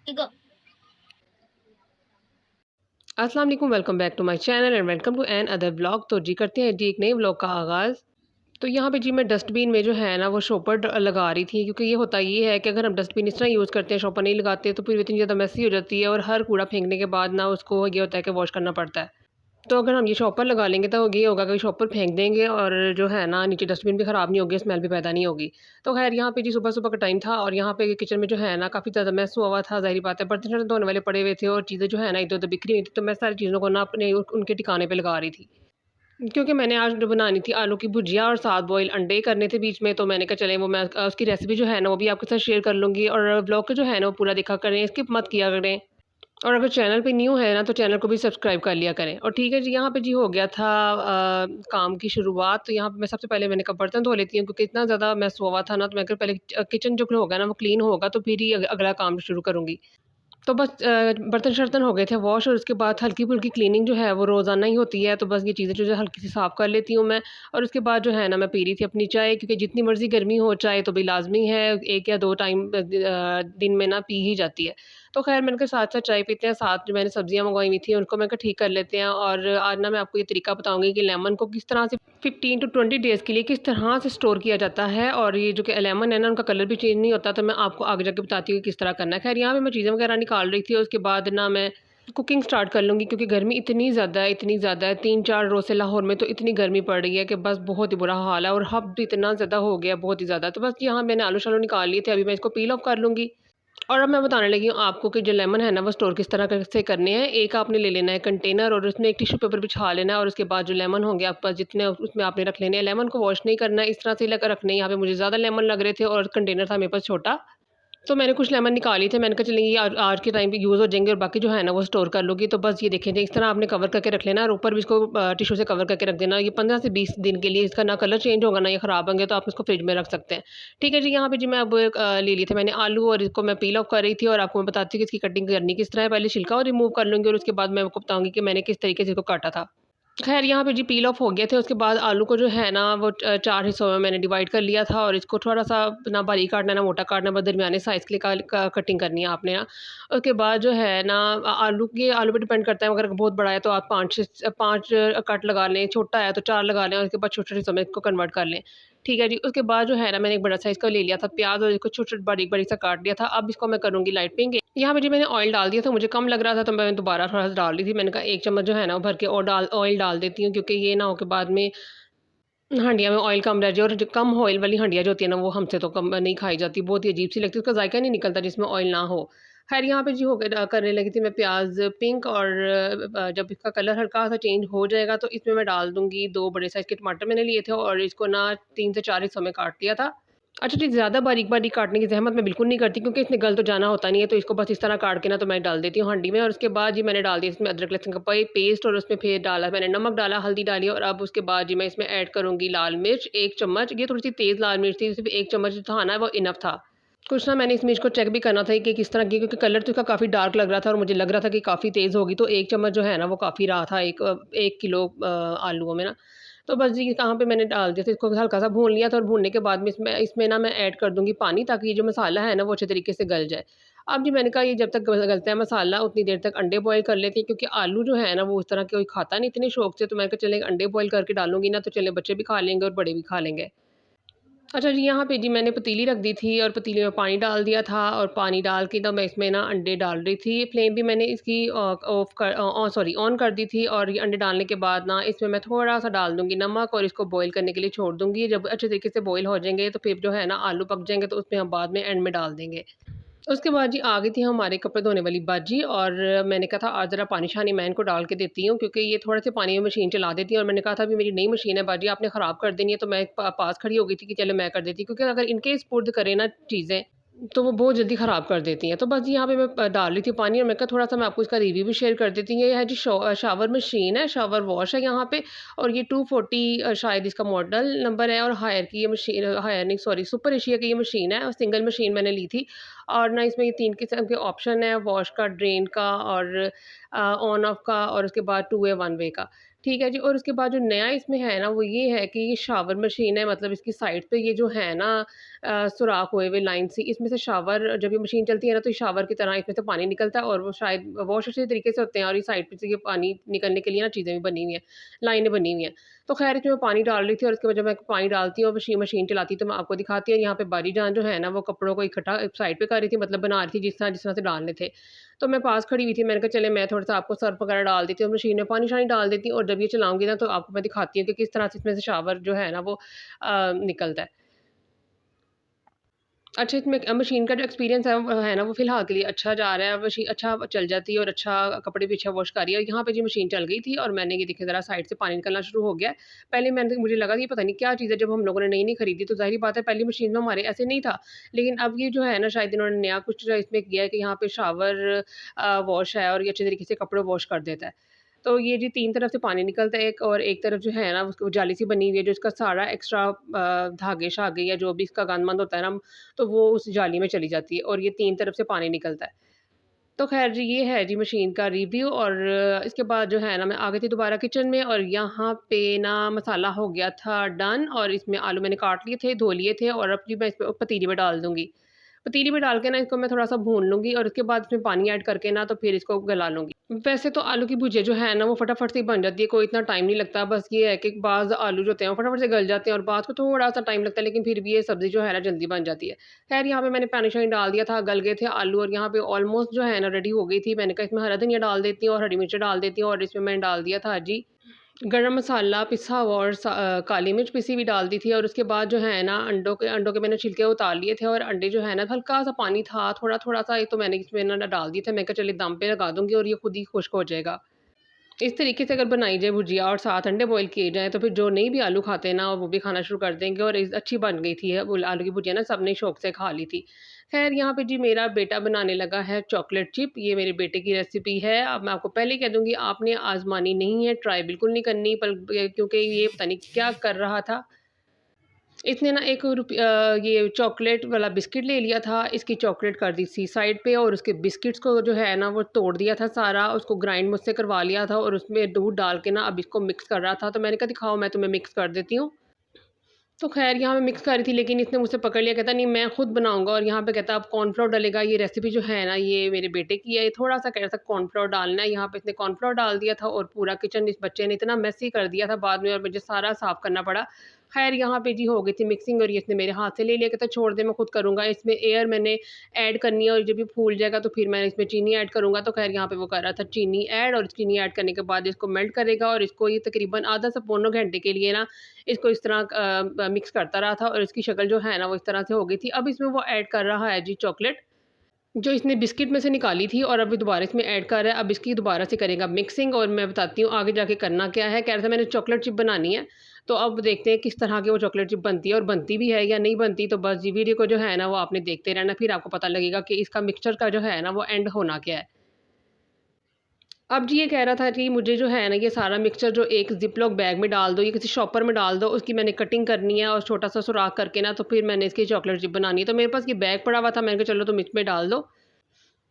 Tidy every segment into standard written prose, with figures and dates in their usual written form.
Go. अस्सलाम वालेकुम, welcome back to my channel and welcome to another blog. तो जी करते हैं जी एक नए ब्लॉग का आगाज़। तो यहाँ पे जी मैं डस्टबिन में जो है ना वो शॉपर लगा रही थी, क्योंकि ये होता ये है कि अगर हम डस्टबिन इस तरह यूज़ करते हैं, शॉपर नहीं लगाते, तो फिर इतनी ज़्यादा मैसी हो जाती है और हर कूड़ा फेंकने के बाद ना उसको ये होता है कि वॉश करना पड़ता है। तो अगर हम ये शॉपर लगा लेंगे तो ये होगा कि शॉपर फेंक देंगे और जो है ना नीचे डस्टबिन भी ख़राब नहीं होगी, स्मेल भी पैदा नहीं होगी। तो ख़ैर यहाँ पे जी सुबह-सुबह का टाइम था और यहाँ पे किचन में जो है ना काफ़ी ज़्यादा मैस हुआ हुआ था, ज़ाहिर बात है बर्तन-शर्तन धोने वाले पड़े हुए थे और चीज़ें जो है ना इधर-उधर बिखरी हुई थी, तो मैं सारी चीज़ों को ना अपने उनके ठिकाने पे लगा रही थी। क्योंकि मैंने आज जो बनानी थी आलू की भुजिया और साथ बॉयल अंडे करने थे बीच में, तो मैंने कहा चलें वो मैं उसकी रेसिपी जो है ना वो भी आपके साथ शेयर कर लूँगी और ब्लॉग को जो है ना वो पूरा देखा करें, स्किप मत किया करें। और अगर चैनल पे न्यू है ना तो चैनल को भी सब्सक्राइब कर लिया करें। और ठीक है जी, यहाँ पे जी हो गया था काम की शुरुआत। तो यहाँ पे मैं सबसे पहले मैंने कहा बर्तन धो लेती हूँ, क्योंकि इतना ज़्यादा मैस हुआ हुआ था ना, तो मैं कहा पहले किचन जो होगा ना वो क्लीन होगा तो फिर ही अगला काम शुरू करूँगी। तो बस बर्तन-शर्तन हो गए थे वॉश और उसके बाद हल्की-फुल्की क्लीनिंग जो है वो रोज़ाना ही होती है, तो बस ये चीज़ें जो है हल्की सी साफ़ कर लेती हूँ मैं। और उसके बाद जो है ना मैं पी रही थी अपनी चाय, क्योंकि जितनी मर्ज़ी गर्मी हो चाय तो भई लाज़मी है, 1 या 2 टाइम दिन में ना पी ही जाती है। तो ख़ैर मैंने कहा साथ-साथ चाय पीते हैं, साथ जो मैंने सब्ज़ियाँ मंगवाई हुई थी उनको मैं कहा ठीक कर लेते हैं। और आज ना मैं आपको ये तरीका बताऊँगी कि लेमन को किस तरह से 15 टू 20 डेज़ के लिए किस तरह से स्टोर किया जाता है, और ये जो कि लेमन है ना उनका कलर भी चेंज नहीं होता, तो मैं आपको आगे जाके बताती हूँ कि किस तरह करना है। ख़ैर यहाँ पे मैं चीज़ें वग़ैरह निकाल रही थी और उसके बाद ना मैं कुकिंग स्टार्ट कर लूँगी, क्योंकि गर्मी इतनी ज़्यादा है 3-4 रोज़ से लाहौर में तो इतनी गर्मी पड़ रही है कि बस बहुत ही बुरा हाल है और हब भी इतना ज़्यादा हो गया, बहुत ही ज़्यादा। तो बस यहाँ मैंने आलू-शालू निकाल लिए थे, अभी मैं इसको पील ऑफ कर लूँगी। और अब मैं बताने लगी हूँ आपको कि जो लेमन है ना वो स्टोर किस तरह से करने हैं। एक आपने ले लेना है कंटेनर और उसमें एक टिश्यू पेपर बिछा लेना है, और उसके बाद जो लेमन होंगे आपके पास जितने उसमें आपने रख लेने हैं। लेमन को वॉश नहीं करना है, इस तरह से लग रखने हैं। यहाँ पे मुझे ज़्यादा लेमन लग रहे थे और कंटेनर था मेरे पास छोटा, तो मैंने कुछ लेमन निकाली थे। मैंने कहा चलिए ये आज आज के टाइम पे यूज़ हो जाएँगे और बाकी जो है ना वो स्टोर कर लूँगी। तो बस ये देखें जी, इस तरह आपने कवर करके रख लेना और ऊपर भी इसको टिश्यू से कवर करके रख देना। ये 15 से 20 दिन के लिए, इसका ना कलर चेंज होगा ना ये ख़राब होंगे, तो आप इसको फ्रिज में रख सकते हैं। ठीक है जी, यहाँ पे जी मैं अब ले लिए थे मैंने आलू और इसको मैं पील ऑफ कर रही थी और आपको मैं बताती हूँ कि इसकी कटिंग करनी किस तरह है। पहले छिलका रिमूव कर लूँगी और उसके बाद मैं आपको बताऊँगी कि मैंने किस तरीके से इसको काटा था। ख़ैर यहाँ पे जी पील ऑफ हो गए थे, उसके बाद आलू को जो है ना वो 4 हिस्सों में मैंने डिवाइड कर लिया था और इसको थोड़ा-सा ना बारीक काटना है, ना मोटा काटना है, बस दरमियाने साइज़ के लिए कटिंग करनी है आपने ना। उसके बाद जो है ना आलू पे डिपेंड करता है, अगर बहुत बड़ा है तो आप 5 कट लगा लें, छोटा है तो 4 लगा लें और उसके बाद छोटे-छोटे हिस्सों में इसको कन्वर्ट कर लें। ठीक है जी, उसके बाद जो है ना मैंने एक बड़ा साइज़ का ले लिया था प्याज़ और इसको छोटे-छोटे बारीक-बारीक सा काट लिया था। अब इसको मैं करूँगी लाइट पिंक। यहाँ पे जी मैंने ऑयल डाल दिया था, मुझे कम लग रहा था तो मैं दोबारा थोड़ा-सा डाल रही थी। मैंने कहा 1 चम्मच जो है ना वो भर के और ऑयल डाल देती हूँ, क्योंकि ये ना हो कि बाद में हांडिया में ऑयल कम रह जाए, और जो कम ऑयल वाली हांडिया जो होती है ना वो हमसे तो कम नहीं खाई जाती, बहुत ही अजीब-सी लगती है, उसका जायका नहीं निकलता जिसमें ऑयल ना हो। ख़ैर यहाँ पे जी हो गया, करने लगी थी मैं प्याज़ पिंक और जब इसका कलर हल्का-सा चेंज हो जाएगा तो इसमें मैं डाल दूँगी 2 बड़े साइज़ के टमाटर मैंने लिए थे और इसको ना 3 से 4 हिस्सों में काट लिया था। अच्छा जी, ज़्यादा बारीक-बारीक काटने की ज़हमत मैं बिल्कुल नहीं करती, क्योंकि इसने गल तो जाना होता नहीं है, तो इसको बस इस तरह काट के ना तो मैं डाल देती हूँ हांडी में। और उसके बाद जी मैंने डाल दिया इसमें अदरक लहसुन का पेस्ट और उसमें फिर डाला मैंने नमक डाला, हल्दी डाली और अब उसके बाद जी मैं इसमें ऐड करूँगी लाल मिर्च 1 चम्मच। ये थोड़ी-सी तेज़ लाल मिर्च थी, सिर्फ़ 1 चम्मच जो था ना वो इनफ था। कुछ ना मैंने इस मिर्च को चेक भी करना था कि किस तरह की, क्योंकि कलर तो इसका काफ़ी डार्क लग रहा था और मुझे लग रहा था कि काफ़ी तेज़ होगी, तो 1 चम्मच जो है ना वो काफ़ी रहा था 1 किलो आलूओं में ना। तो बस जी कहाँ पे मैंने डाल दिया था, इसको हल्का-सा भून लिया था और भूनने के बाद में इसमें ना मैं ऐड कर दूँगी पानी, ताकि ये जो मसाला है ना वो अच्छे तरीके से गल जाए। अब जी मैंने कहा ये जब तक गलता है मसाला उतनी देर तक अंडे बॉयल कर लेती हैं, क्योंकि आलू जो है ना वो उस तरह के कोई खाता नहीं इतने शौक से, तो मैंने कहा चलें अंडे बॉयल करके डालूँगी ना तो चलें बच्चे भी खा लेंगे और बड़े भी खा लेंगे। अच्छा जी, यहाँ पे जी मैंने पतीली रख दी थी और पतीली में पानी डाल दिया था और पानी डाल के ना मैं इसमें ना अंडे डाल रही थी। फ्लेम भी मैंने इसकी ऑन कर दी थी और ये अंडे डालने के बाद ना इसमें मैं थोड़ा-सा डाल दूँगी नमक और इसको बॉयल करने के लिए छोड़ दूँगी। जब अच्छे तरीके से बॉयल हो जाएँगे तो फिर जो है ना आलू पक जाएँगे, तो उसमें हम बाद में एंड में डाल देंगे। उसके बाद जी आ गई थी हमारे कपड़े धोने वाली बाजी और मैंने कहा था आज ज़रा पानी-शानी मैं इनको डाल के देती हूँ, क्योंकि ये थोड़े से पानी में मशीन चला देती हैं और मैंने कहा था अभी मेरी नई मशीन है बाजी, आपने ख़राब कर देनी है, तो मैं पास खड़ी हो गई थी कि चलो मैं कर देती हूँ, क्योंकि अगर इनके स्पुर्द करें ना चीज़ें तो वो बहुत जल्दी ख़राब कर देती हैं। तो बस यहाँ पे मैं डाल रही थी पानी और मैं कहा थोड़ा-सा मैं आपको इसका रिव्यू भी शेयर कर देती हूँ। ये है जी शावर मशीन है, शावर वॉश है यहाँ पे, और ये 240 शायद इसका मॉडल नंबर है, और हायर की ये मशीन, हायर नहीं सॉरी सुपर एशिया की ये मशीन है और सिंगल मशीन मैंने ली थी। और ना इसमें ये 3 किस्म के ऑप्शन है, वॉश का, ड्रेन का और ऑन ऑफ का, और उसके बाद 2 वे 1 वे का। ठीक है जी। और उसके बाद जो नया इसमें है ना, वो ये है कि ये शावर मशीन है, मतलब इसकी साइड पे ये जो है ना सुराख हुए हुए लाइन से, इसमें से शावर जब ये मशीन चलती है ना, तो ये शावर की तरह इसमें से पानी निकलता है और वो शायद वॉश अच्छे तरीके से होते हैं और ये साइड पे से ये पानी निकलने के लिए ना चीज़ें भी बनी हुई हैं, लाइनें बनी हुई हैं। तो ख़ैर इसमें मैं पानी डाल रही थी और उसके बाद जब मैं पानी डालती हूँ और मशीन चलाती हूँ, तो मैं आपको दिखाती हूँ। यहाँ पे बारी जान जो है ना, वो कपड़ों को इकट्ठा साइड पे कर रही थी, मतलब बना रही थी जिस तरह से डालने थे। तो मैं पास खड़ी हुई थी, मैंने कहा चले मैं थोड़ा-सा आपको सर्फ़ वगैरह डाल देती हूँ, मशीन में पानी-शानी डाल देती हूँ और जब ये चलाऊँगी ना, तो आपको मैं दिखाती हूँ कि किस तरह से इसमें से शावर जो है ना वो निकलता है। अच्छा, इसमें मशीन का जो एक्सपीरियंस है ना, वो फ़िलहाल के लिए अच्छा जा रहा है। मशीन अच्छा चल जाती है और अच्छा कपड़े भी अच्छा वॉश कर रही है। और यहाँ पे जी मशीन चल गई थी और मैंने ये देखिए ज़रा साइड से पानी निकलना शुरू हो गया है। पहले मुझे लगा कि ये पता नहीं क्या चीज़ है, जब हम लोगों ने नई-नई खरीदी तो ज़ाहिर-सी बात है पहली मशीन में हमारे ऐसे नहीं था। लेकिन अब ये जो है ना, शायद इन्होंने नया कुछ जो इसमें किया है कि यहाँ पे शावर वॉश है और ये अच्छे तरीके से कपड़े वॉश कर देता है। तो ये जी 3 तरफ से पानी निकलता है, एक और एक तरफ जो है ना उसको जाली सी बनी हुई है, जो इसका सारा एक्स्ट्रा धागे-शागे या जो भी इसका गंदमंद होता है ना, तो वो उस जाली में चली जाती है और ये 3 तरफ से पानी निकलता है। तो ख़ैर जी, ये है जी मशीन का रिव्यू। और इसके बाद जो है ना, मैं आ गई थी दोबारा किचन में और यहाँ पे ना मसाला हो गया था डन और इसमें आलू मैंने काट लिए थे, धो लिए थे और अब जी मैं इसमें पतीली में डाल दूँगी। पतीली में डाल के ना इसको मैं थोड़ा-सा भून लूँगी और उसके बाद इसमें पानी ऐड करके ना तो फिर इसको गला लूँगी। वैसे तो आलू की भुजिया जो है ना, वो फटाफट से ही बन जाती है, कोई इतना टाइम नहीं लगता। बस ये है कि बाज़ आलू जो होते हैं वो फटाफट से गल जाते हैं और बाज़ को थोड़ा-सा टाइम लगता है, लेकिन फिर भी ये सब्ज़ी जो है ना जल्दी बन जाती है। ख़ैर यहाँ पे मैंने पानी-शानी डाल दिया था, गल गए थे आलू और यहाँ पे ऑलमोस्ट जो है ना रेडी हो गई थी। मैंने कहा इसमें हरा धनिया डाल देती हूँ और हरी मिर्च डाल देती हूँ और इसमें मैंने डाल दिया था जी गरम मसाला पिसा हुआ और काली मिर्च पिसी हुई डाल दी थी। और उसके बाद जो है ना अंडों के मैंने छिलके उतार लिए थे और अंडे जो है ना हल्का-सा पानी था, थोड़ा-थोड़ा सा ही, तो मैंने इसमें ना डाल दिए थे। मैं कहा चलिए दम पे लगा दूँगी और ये खुद ही खुश्क हो जाएगा। इस तरीके से अगर बनाई जाए भुजिया और साथ अंडे बॉयल किए जाएँ, तो फिर जो नहीं भी आलू खाते हैं ना, वो भी खाना शुरू कर देंगे और अच्छी बन गई थी वो आलू की भुजिया ना, सबने शौक से खा ली थी। ख़ैर यहाँ पे जी मेरा बेटा बनाने लगा है चॉकलेट चिप, ये मेरे बेटे की रेसिपी है। अब मैं आपको पहले ही कह दूँगी, आपने आज़मानी नहीं है, ट्राई बिल्कुल नहीं करनी क्योंकि ये पता नहीं क्या कर रहा था। इसने ना ये चॉकलेट वाला बिस्किट ले लिया था, इसकी चॉकलेट कर दी थी साइड पे और उसके बिस्किट्स को जो है ना वो तोड़ दिया था सारा, उसको ग्राइंड मुझसे करवा लिया था और उसमें दूध डाल के ना अब इसको मिक्स कर रहा था। तो मैंने कहा दिखाओ, मैं तुम्हें मिक्स कर देती हूँ। तो ख़ैर यहाँ मैं मिक्स कर रही थी, लेकिन इसने मुझसे पकड़ लिया, कहता नहीं मैं खुद बनाऊँगा और यहाँ पे कहता अब कॉर्नफ्लोर डलेगा। ये रेसिपी जो है ना, ये मेरे बेटे की है, ये थोड़ा-सा कह रहा था कॉर्नफ्लोर डालना है। यहाँ पे इसने कॉर्नफ्लोर डाल दिया था और पूरा किचन इस बच्चे ने इतना मेसी कर दिया था बाद में और मुझे सारा साफ़ करना पड़ा। ख़ैर यहाँ पे जी हो गई थी मिक्सिंग और ये इसने मेरे हाथ से ले लिया, कहता छोड़ दे मैं खुद करूँगा। इसमें एयर मैंने ऐड करनी है और जब ये फूल जाएगा तो फिर मैं इसमें चीनी ऐड करूँगा। तो ख़ैर यहाँ पे वो कर रहा था चीनी ऐड और चीनी ऐड करने के बाद इसको मेल्ट करेगा और इसको ये तकरीबन आधा से पौने घंटे के लिए ना इसको इस तरह मिक्स करता रहा था और इसकी शक्ल जो है ना वो इस तरह से हो गई थी। अब इसमें वो ऐड कर रहा है जी चॉकलेट, जो इसने बिस्किट में से निकाली थी और अभी दोबारा इसमें ऐड कर रहा है। अब इसकी दोबारा से करेगा मिक्सिंग और मैं बताती हूँ आगे जाके करना क्या है। कह रहा था मैंने चॉकलेट चिप बनानी है, तो अब देखते हैं किस तरह की वो चॉकलेट चिप बनती है और बनती भी है या नहीं बनती। तो बस जी वीडियो को जो है ना वो आपने देखते रहना, फिर आपको पता लगेगा कि इसका मिक्सचर का जो है ना वो एंड होना क्या है। अब जी ये कह रहा था कि मुझे जो है ना ये सारा मिक्सचर जो एक ज़िप-लॉक बैग में डाल दो, ये किसी शॉपर में डाल दो, उसकी मैंने कटिंग करनी है और छोटा-सा सुराख करके ना तो फिर मैंने इसकी चॉकलेट चिप बनानी है। तो मेरे पास ये बैग पड़ा हुआ था, मैंने कहा चलो तुम इसमें डाल दो।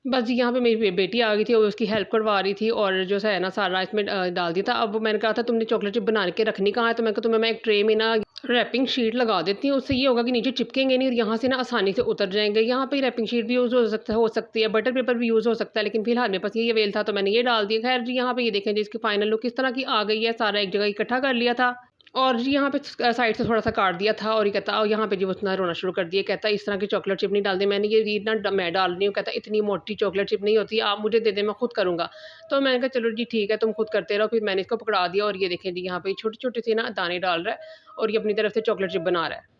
बस जी यहाँ पे मेरी बेटी आ गई थी और उसकी हेल्प करवा रही थी और जो है ना सारा इसमें डाल दिया था। अब मैंने कहा था तुमने चॉकलेट चिप बना के रखनी कहाँ है? तो मैंने कहा तुम्हें मैं एक ट्रे में ना रैपिंग शीट लगा देती हूँ, उससे ये होगा कि नीचे चिपकेंगे नहीं और यहाँ से ना आसानी से उतर जाएँगे। यहाँ पे रैपिंग शीट भी यूज़ हो सकती है, बटर पेपर भी यूज़ हो सकता है, लेकिन फ़िलहाल मेरे पास यही अवेल था तो मैंने ये डाल दिया। ख़ैर जी यहाँ पे ये देखें जी इसकी फाइनल लुक किस तरह की आ गई है, सारा एक जगह इकट्ठा कर लिया था। और जी यहाँ पे साइड से थोड़ा-सा काट दिया था और ये कहता और यहाँ पे जी वो उसने रोना शुरू कर दिया। कहता इस तरह की चॉकलेट चिप नहीं डालनी, मैंने ये ना मैं डाल रही हूँ। कहता इतनी मोटी चॉकलेट चिप नहीं होती, आप मुझे दे दें मैं खुद करूँगा। तो मैंने कहा चलो जी ठीक है, तुम खुद करते रहो। फिर मैंने इसको पकड़ा दिया और ये देखें जी यहाँ पे छोटे-छोटे से ना दाने डाल रहा है और ये अपनी तरफ से चॉकलेट चिप बना रहा है।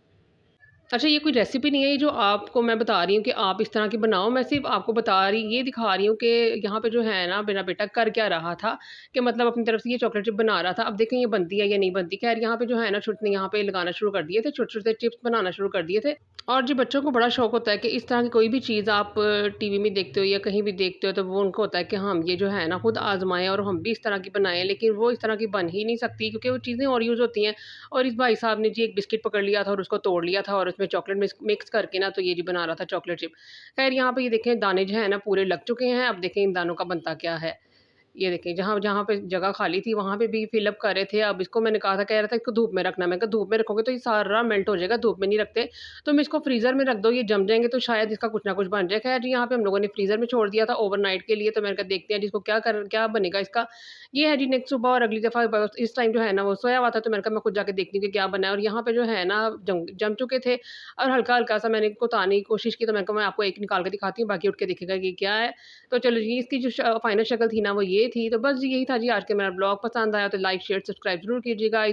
अच्छा, ये कोई रेसिपी नहीं है, ये जो आपको मैं बता रही हूँ कि आप इस तरह की बनाओ। मैं सिर्फ़ आपको ये दिखा रही हूँ कि यहाँ पे जो है ना मेरा बेटा कर क्या रहा था, कि मतलब अपनी तरफ से ये चॉकलेट चिप बना रहा था। अब देखें ये बनती है या नहीं बनती। ख़ैर यहाँ पे जो है ना छोटे यहाँ पे लगाना शुरू कर दिए थे, छोटे-छोटे चिप्स बनाना शुरू कर दिए थे। और जो बच्चों को बड़ा शौक होता है कि इस तरह की कोई भी चीज़ आप टीवी में देखते हो या कहीं भी देखते हो, तो वो उनको होता है कि हम ये जो है ना खुद आज़माएँ और हम भी इस तरह की बनाएँ। लेकिन वो इस तरह की बन ही नहीं सकती क्योंकि वो चीज़ें और यूज़ होती हैं। और इस भाई साहब ने जी एक बिस्किट पकड़ लिया था और उसको तोड़ लिया था और उसमें चॉकलेट मिक्स करके ना तो ये जी बना रहा था चॉकलेट चिप। ख़ैर यहाँ पे ये देखें दाने जो हैं ना पूरे लग चुके हैं, अब देखें इन दानों का बनता क्या है। ये देखिए जहाँ जहाँ पे जगह खाली थी वहाँ पे भी फ़िल अप कर रहे थे। अब इसको मैंने कह रहा था इसको धूप में रखना। मैं कहा धूप में रखोगे तो ये सारा मेल्ट हो जाएगा, धूप में नहीं रखते। तो मैं इसको फ्रीज़र में रख दो, ये जम जाएँगे तो शायद इसका कुछ ना कुछ बन जाए। ख़ैर जी यहाँ पे हम लोगों ने फ्रीज़र में छोड़ दिया था ओवरनाइट के लिए, तो मैंने कहा देखते हैं जी इसको क्या बनेगा इसका। ये है जी नेक्स्ट सुबह और अगली दफ़ा ब इस टाइम जो है ना वो सोया हुआ था, तो मैंने कहा मैं खुद जाके देखती हूँ कि क्या बना है। और यहाँ पे जो है ना जम चुके थे और हल्का-हल्का सा मैंने इनको उतारने की कोशिश की, तो मैंने कहा मैं आपको एक निकाल के दिखाती हूँ, बाकी उठ के देखिएगा कि क्या है। तो चलो जी इसकी जो फाइनल शक्ल थी ना वो ये थी। तो बस जी यही था जी आज का मेरा ब्लॉग। पसंद आया तो लाइक, शेयर, सब्सक्राइब ज़रूर कीजिएगा।